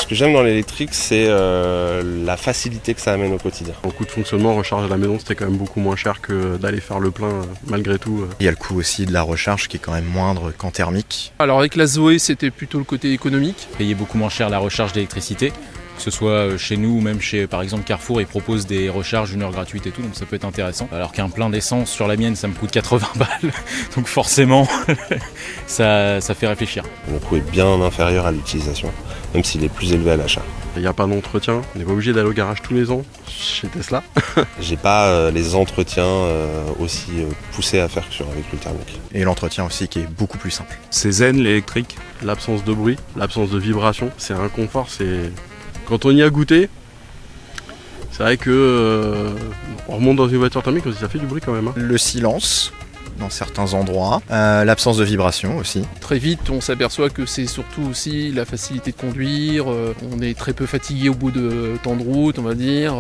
que j'aime dans l'électrique, c'est la facilité que ça amène au quotidien. Au coût de fonctionnement, recharge à la maison, c'était quand même beaucoup moins cher que d'aller faire le plein malgré tout. Il y a le coût aussi de la recharge qui est quand même moindre qu'en thermique. Alors avec la Zoé, c'était plutôt le côté économique. Payer beaucoup moins cher la recharge d'électricité, que ce soit chez nous ou même chez par exemple Carrefour, ils proposent des recharges 1 heure gratuite et tout, donc ça peut être intéressant. Alors qu'un plein d'essence sur la mienne, ça me coûte 80 balles, donc forcément ça fait réfléchir. Le coût est bien inférieur à l'utilisation, même s'il est plus élevé à l'achat. Il n'y a pas d'entretien, on n'est pas obligé d'aller au garage tous les ans chez Tesla. J'ai pas les entretiens aussi poussés à faire avec le thermique. Et l'entretien aussi qui est beaucoup plus simple. C'est zen l'électrique. L'absence de bruit, l'absence de vibration, c'est un confort, c'est... Quand on y a goûté, c'est vrai que on remonte dans une voiture thermique, ça fait du bruit quand même. Le silence dans certains endroits, l'absence de vibration aussi. Très vite, on s'aperçoit que c'est surtout aussi la facilité de conduire, on est très peu fatigué au bout de temps de route, on va dire.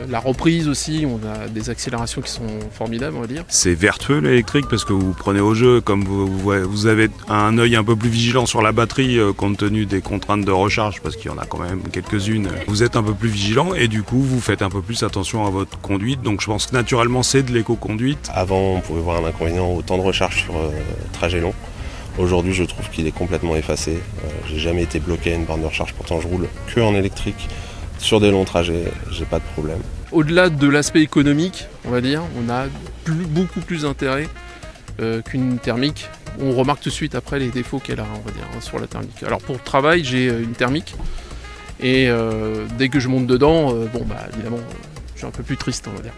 La reprise aussi, on a des accélérations qui sont formidables, on va dire. C'est vertueux l'électrique parce que vous prenez au jeu, comme vous avez un œil un peu plus vigilant sur la batterie compte tenu des contraintes de recharge, parce qu'il y en a quand même quelques-unes. Vous êtes un peu plus vigilant et du coup vous faites un peu plus attention à votre conduite. Donc je pense que naturellement c'est de l'éco-conduite. Avant, on pouvait voir un inconvénient au temps de recharge sur trajet long. Aujourd'hui, je trouve qu'il est complètement effacé. J'ai jamais été bloqué à une borne de recharge, pourtant je roule que en électrique. Sur des longs trajets, j'ai pas de problème. Au-delà de l'aspect économique, on va dire, on a beaucoup plus d'intérêt qu'une thermique. On remarque tout de suite après les défauts qu'elle a, on va dire, sur la thermique. Alors pour le travail, j'ai une thermique et dès que je monte dedans, évidemment, je suis un peu plus triste, on va dire.